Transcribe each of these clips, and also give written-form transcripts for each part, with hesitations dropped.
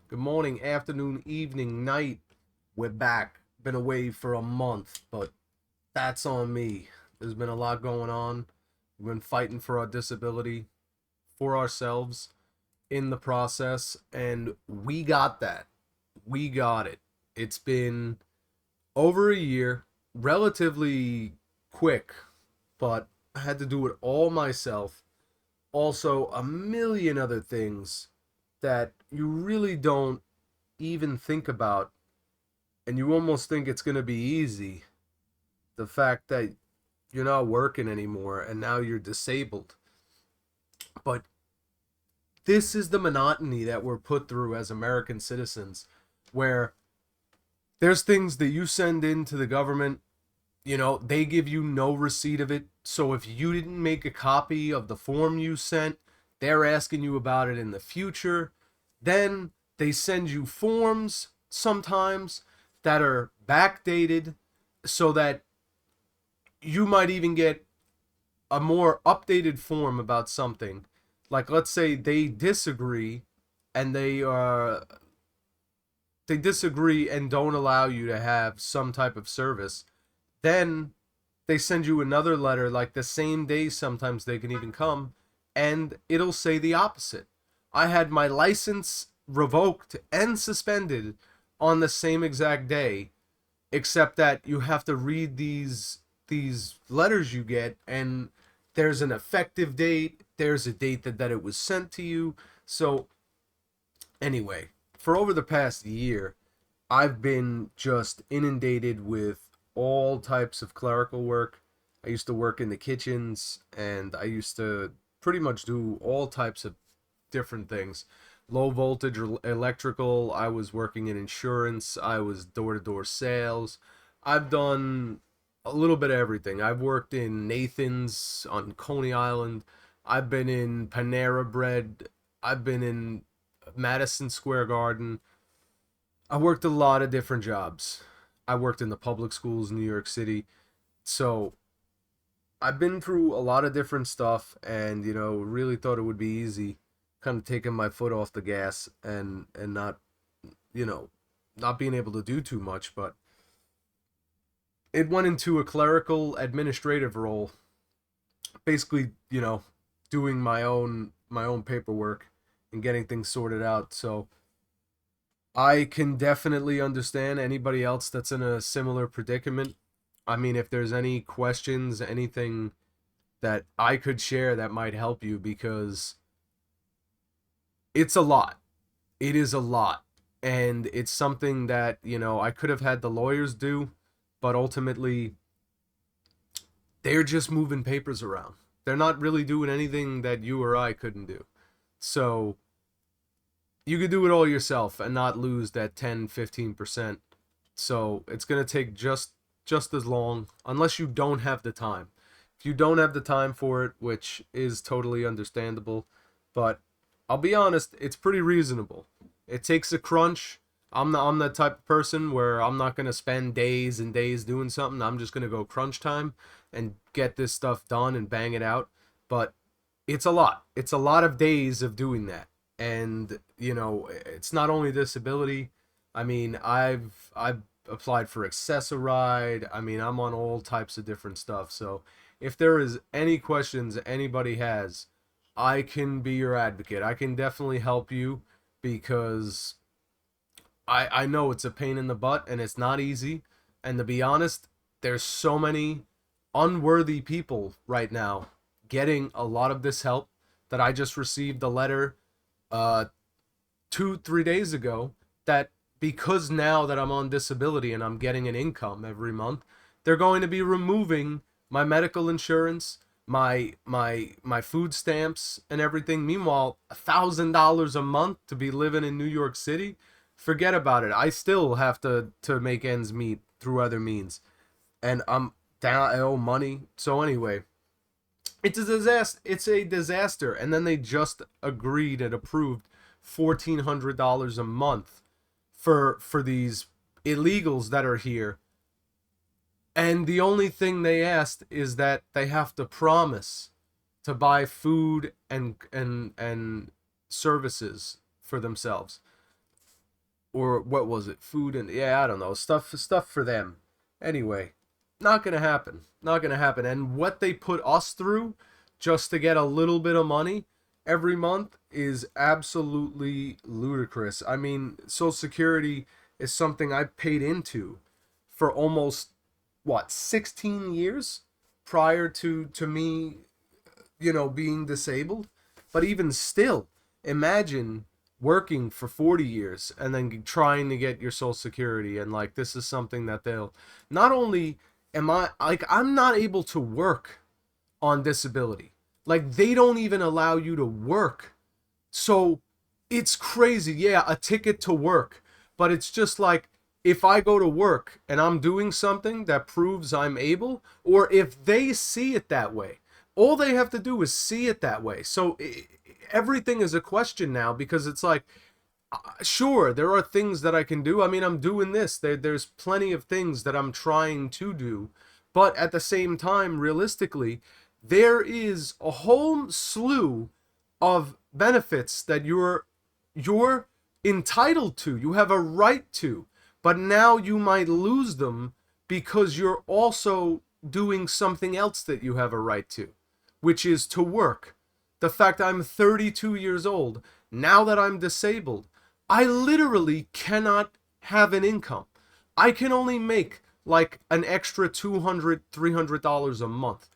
Good morning, afternoon, evening, night. We're back. Been away for a month, but that's on me. There's been a lot going on. We've been fighting for our disability, for ourselves in the process, and we got that. We got it. It's been over a year, relatively quick, but I had to do it all myself. Also, a million other things that you really don't even think about, and you almost think it's going to be easy. The fact that you're not working anymore and now you're disabled. But this is the monotony that we're put through as American citizens, where there's things that you send in to the government, they give you no receipt of it. So if you didn't make a copy of the form you sent, they're asking you about it in the future. Then they send you forms sometimes that are backdated so that you might even get a more updated form about something. Like, let's say they disagree and they disagree and don't allow you to have some type of service. Then they send you another letter, like the same day sometimes they can even come, and it'll say the opposite. I had my license revoked and suspended on the same exact day, except that you have to read these letters you get, and there's an effective date, there's a date that it was sent to you. So anyway, for over the past year, I've been just inundated with all types of clerical work. I used to work in the kitchens, and I used to pretty much do all types of different things. Low voltage or electrical. I was working in insurance. I was door to door sales. I've done a little bit of everything. I've worked in Nathan's on Coney Island. I've been in Panera Bread. I've been in Madison Square Garden. I worked a lot of different jobs. I worked in the public schools in New York City. So I've been through a lot of different stuff, and really thought it would be easy, kind of taking my foot off the gas and not, you know, not being able to do too much, but it went into a clerical administrative role, basically, doing my own paperwork and getting things sorted out. So I can definitely understand anybody else that's in a similar predicament. I mean, if there's any questions, anything that I could share that might help you, because it's a lot. It is a lot. And it's something that, I could have had the lawyers do, but ultimately they're just moving papers around. They're not really doing anything that you or I couldn't do. So you could do it all yourself and not lose that 10-15%. So it's going to take just as long, unless you don't have the time. If you don't have the time for it, which is totally understandable, but I'll be honest, it's pretty reasonable. It takes a crunch. I'm the type of person where I'm not going to spend days and days doing something. I'm just going to go crunch time and get this stuff done and bang it out. But it's a lot. It's a lot of days of doing that. And, it's not only disability. I mean, I've applied for Accessoride. I mean, I'm on all types of different stuff. So if there is any questions anybody has, I can be your advocate. I can definitely help you, because I know it's a pain in the butt and it's not easy. And to be honest, there's so many unworthy people right now getting a lot of this help, that I just received a letter 2-3 days ago, that because now that I'm on disability and I'm getting an income every month, they're going to be removing my medical insurance, my food stamps and everything. Meanwhile, $1,000 a month to be living in New York City, forget about it. I still have to make ends meet through other means, and I'm down. I owe money. So anyway, it's a disaster. It's a disaster. And then they just agreed and approved $1,400 a month for these illegals that are here. And the only thing they asked is that they have to promise to buy food and services for themselves. or what was it? Food and yeah, I don't know, stuff for them. Anyway, not gonna happen. Not gonna happen. And what they put us through just to get a little bit of money every month is absolutely ludicrous. I mean, Social Security is something I paid into for almost what 16 years prior to me, being disabled. But even still, imagine working for 40 years and then trying to get your Social Security. And like, this is something that they'll not only am I like, I'm not able to work on disability. Like, they don't even allow you to work. So it's crazy. Yeah, a ticket to work. But it's just like, if I go to work and I'm doing something that proves I'm able, or if they see it that way, all they have to do is see it that way. So everything is a question now, because it's like, sure, there are things that I can do. I mean, I'm doing this. There's plenty of things that I'm trying to do. But at the same time, realistically, there is a whole slew of benefits that you're entitled to. You have a right to. But now you might lose them because you're also doing something else that you have a right to, which is to work. The fact I'm 32 years old, now that I'm disabled, I literally cannot have an income. I can only make like an extra $200, $300 a month.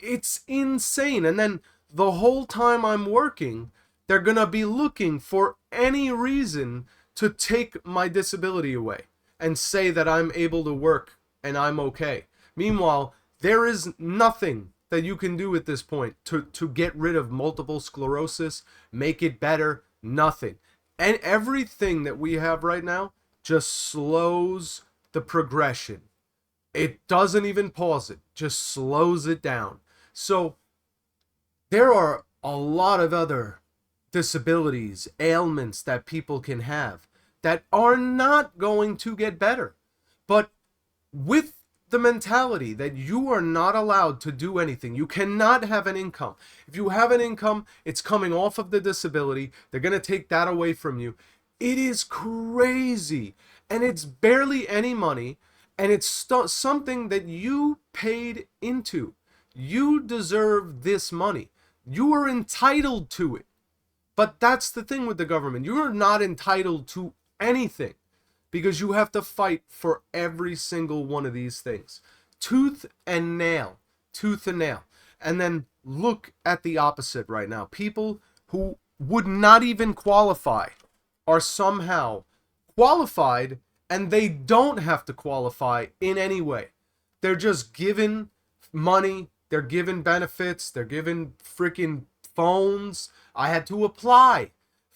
It's insane. And then the whole time I'm working, they're going to be looking for any reason to take my disability away and say that I'm able to work and I'm okay. Meanwhile, there is nothing that you can do at this point to get rid of multiple sclerosis, make it better, nothing. And everything that we have right now just slows the progression. It doesn't even pause it, just slows it down. So there are a lot of other disabilities, ailments that people can have that are not going to get better. But with the mentality that you are not allowed to do anything, you cannot have an income. If you have an income, it's coming off of the disability. They're going to take that away from you. It is crazy. And it's barely any money. And it's something that you paid into. You deserve this money. You are entitled to it. But that's the thing with the government. You are not entitled to anything, because you have to fight for every single one of these things. Tooth and nail. Tooth and nail. And then look at the opposite right now. People who would not even qualify are somehow qualified, and they don't have to qualify in any way. They're just given money. They're given benefits. They're given freaking phones. I had to apply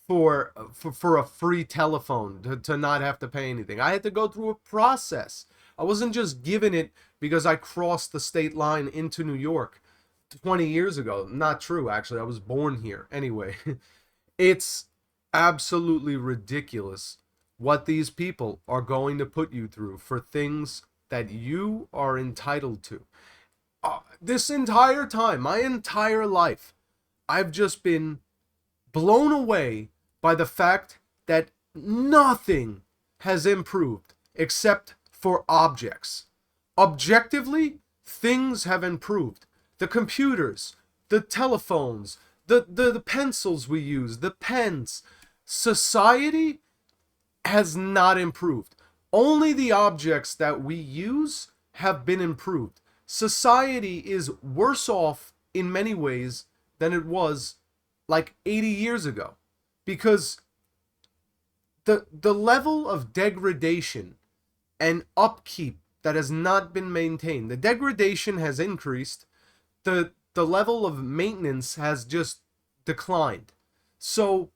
for a free telephone to not have to pay anything. I had to go through a process. I wasn't just given it because I crossed the state line into New York 20 years ago. Not true, actually. I was born here. Anyway, it's absolutely ridiculous what these people are going to put you through for things that you are entitled to. This entire time, my entire life, I've just been blown away by the fact that nothing has improved except for objects. Objectively, things have improved. The computers, the telephones, the pencils we use, the pens. Society has not improved. Only the objects that we use have been improved. Society is worse off in many ways than it was like 80 years ago, because the level of degradation and upkeep that has not been maintained, the degradation has increased, the level of maintenance has just declined. So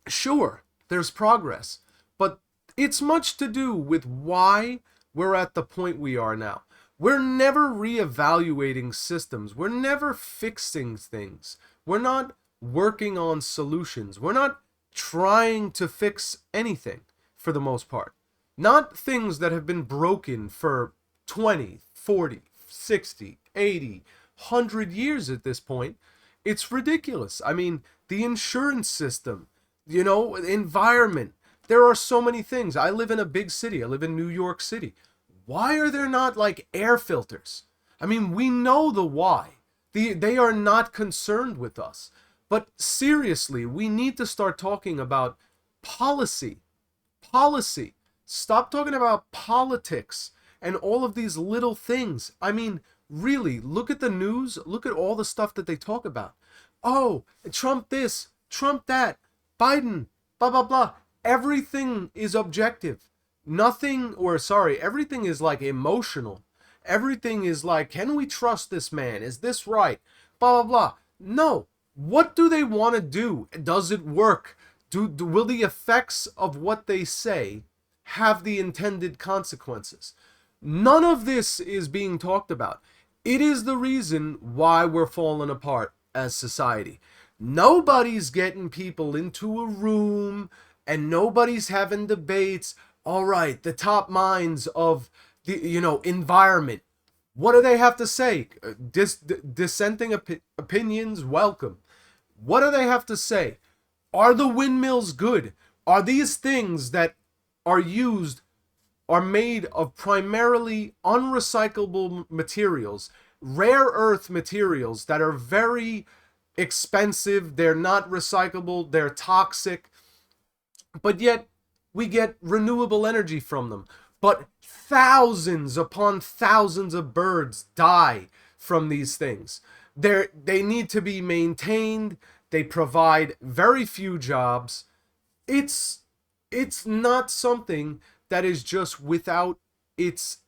sure, there's progress, but it's much to do with why we're at the point we are now. We're never reevaluating systems. We're never fixing things. We're not working on solutions. We're not trying to fix anything for the most part. Not things that have been broken for 20, 40, 60, 80, 100 years at this point. It's ridiculous. I mean, the insurance system, the environment. There are so many things. I live in a big city. I live in New York City. Why are there not like air filters? I mean, we know the why. They are not concerned with us. But seriously, we need to start talking about policy. Policy. Stop talking about politics and all of these little things. I mean, really, look at the news. Look at all the stuff that they talk about. Oh, Trump this, Trump that, Biden, blah, blah, blah. Everything is objective. Nothing, or sorry, everything is like emotional. Everything is like, can we trust this man? Is this right? Blah, blah, blah. No. What do they want to do? Does it work? Will the effects of what they say have the intended consequences? None of this is being talked about. It is the reason why we're falling apart as society. Nobody's getting people into a room and nobody's having debates. All right, the top minds of the environment. What do they have to say? Dissenting opinions, welcome. What do they have to say? Are the windmills good? Are these things that are used are made of primarily unrecyclable materials, rare earth materials that are very expensive, they're not recyclable, they're toxic, but yet we get renewable energy from them. But thousands upon thousands of birds die from these things. They need to be maintained. They provide very few jobs. It's not something that is just without its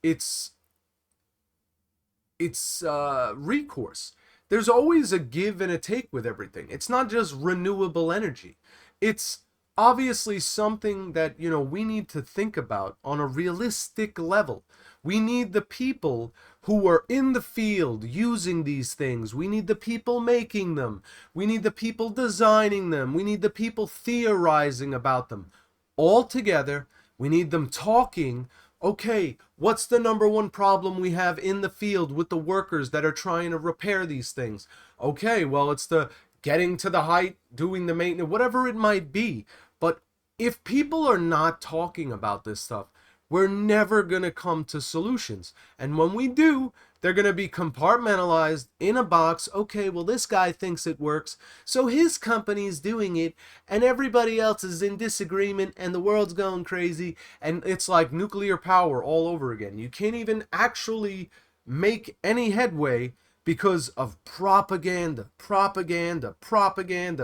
recourse. There's always a give and a take with everything. It's not just renewable energy. It's obviously something that, we need to think about on a realistic level. We need the people who are in the field using these things. We need the people making them. We need the people designing them. We need the people theorizing about them. All together, we need them talking. Okay, what's the number one problem we have in the field with the workers that are trying to repair these things? Okay, well, it's the getting to the height, doing the maintenance, whatever it might be. But if people are not talking about this stuff, we're never going to come to solutions. And when we do, they're going to be compartmentalized in a box. Okay, well, this guy thinks it works, so his company's doing it, and everybody else is in disagreement, and the world's going crazy, and it's like nuclear power all over again. You can't even actually make any headway because of propaganda,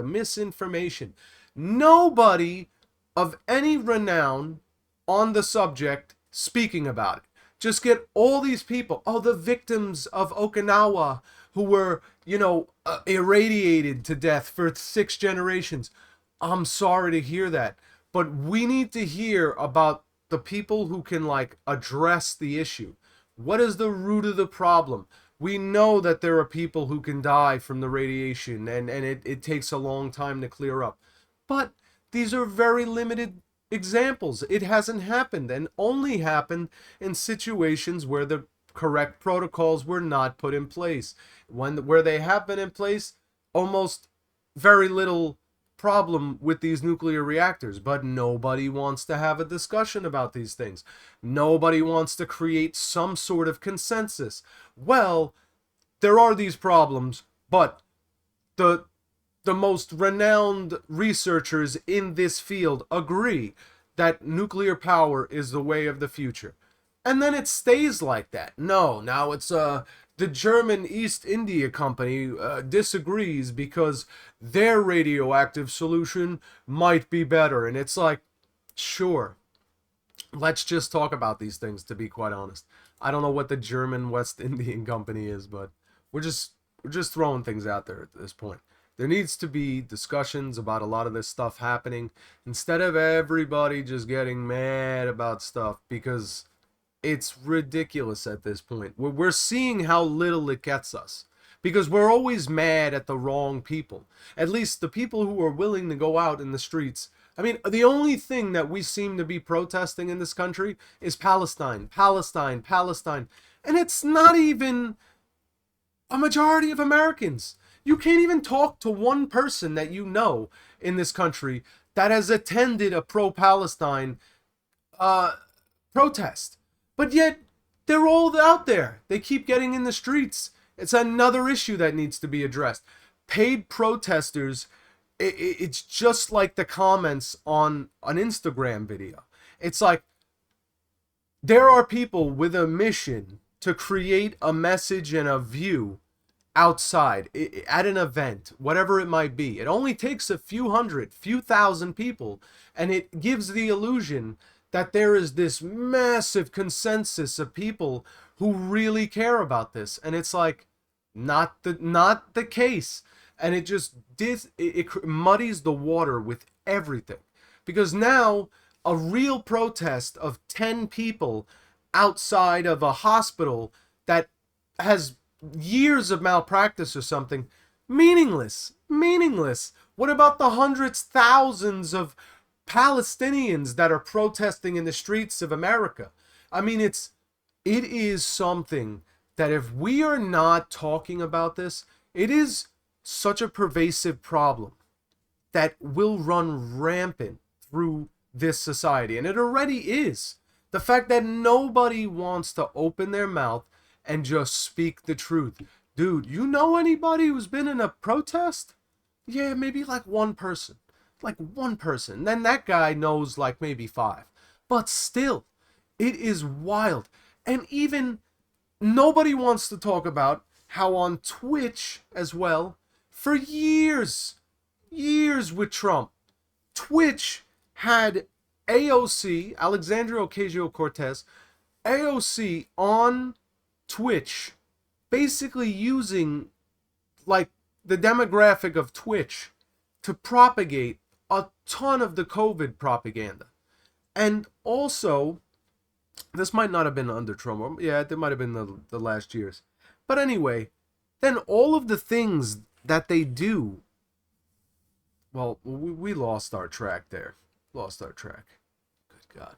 misinformation. Nobody of any renown on the subject speaking about it. Just get all these people, the victims of Okinawa who were, irradiated to death for 6 generations. I'm sorry to hear that, but we need to hear about the people who can address the issue. What is the root of the problem? We know that there are people who can die from the radiation and it takes a long time to clear up. But these are very limited examples. It hasn't happened, and only happened in situations where the correct protocols were not put in place. Where they have been in place, almost very little problem with these nuclear reactors, but nobody wants to have a discussion about these things. Nobody wants to create some sort of consensus. Well, there are these problems, but the most renowned researchers in this field agree that nuclear power is the way of the future. And then it stays like that. No, now it's the German East India Company disagrees because their radioactive solution might be better. And it's like, sure, let's just talk about these things, to be quite honest. I don't know what the German West Indian Company is, but we're just throwing things out there at this point. There needs to be discussions about a lot of this stuff happening instead of everybody just getting mad about stuff, because it's ridiculous at this point. We're seeing how little it gets us because we're always mad at the wrong people. At least the people who are willing to go out in the streets. I mean, the only thing that we seem to be protesting in this country is Palestine. And it's not even a majority of Americans. You can't even talk to one person that you know in this country that has attended a pro-Palestine protest. But yet, they're all out there. They keep getting in the streets. It's another issue that needs to be addressed. Paid protesters, it's just like the comments on an Instagram video. It's like, there are people with a mission to create a message and a view outside at an event, whatever it might be. It only takes a few hundred, few thousand people, and it gives the illusion that there is this massive consensus of people who really care about this. And it's like, not the case. And it just it muddies the water with everything. Because now a real protest of 10 people outside of a hospital that has years of malpractice or something, meaningless. What about the hundreds, thousands of Palestinians that are protesting in the streets of America? I mean, it is something that if we are not talking about this, it is such a pervasive problem that will run rampant through this society. And it already is. The fact that nobody wants to open their mouth and just speak the truth. Dude, you know anybody who's been in a protest? Yeah, maybe like one person. Like one person. Then that guy knows like maybe 5. But still, it is wild. And even nobody wants to talk about how on Twitch as well, for years with Trump, Twitch had AOC, Alexandria Ocasio-Cortez, AOC on Twitch, basically using like the demographic of Twitch to propagate a ton of the COVID propaganda. And also, this might not have been under Trump. Yeah, it might have been the last years. But anyway, then all of the things that they do, well, we lost our track there. Lost our track. Good God.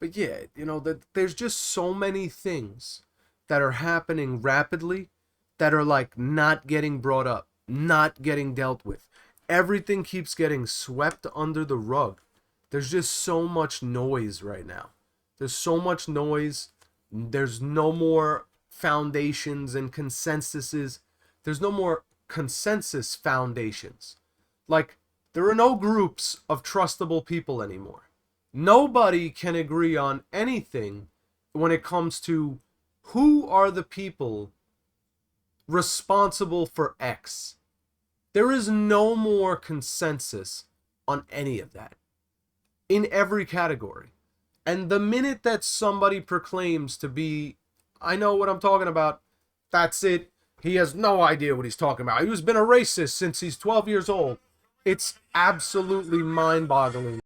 But yeah, you know, there's just so many things that are happening rapidly that are like not getting brought up, not getting dealt with. Everything keeps getting swept under the rug. There's just so much noise right now. There's so much noise. There's no more foundations and consensuses. There's no more consensus foundations. Like, there are no groups of trustable people anymore. Nobody can agree on anything when it comes to who are the people responsible for X. There is no more consensus on any of that in every category. And the minute that somebody proclaims to be, I know what I'm talking about, that's it. He has no idea what he's talking about. He's been a racist since he's 12 years old. It's absolutely mind-boggling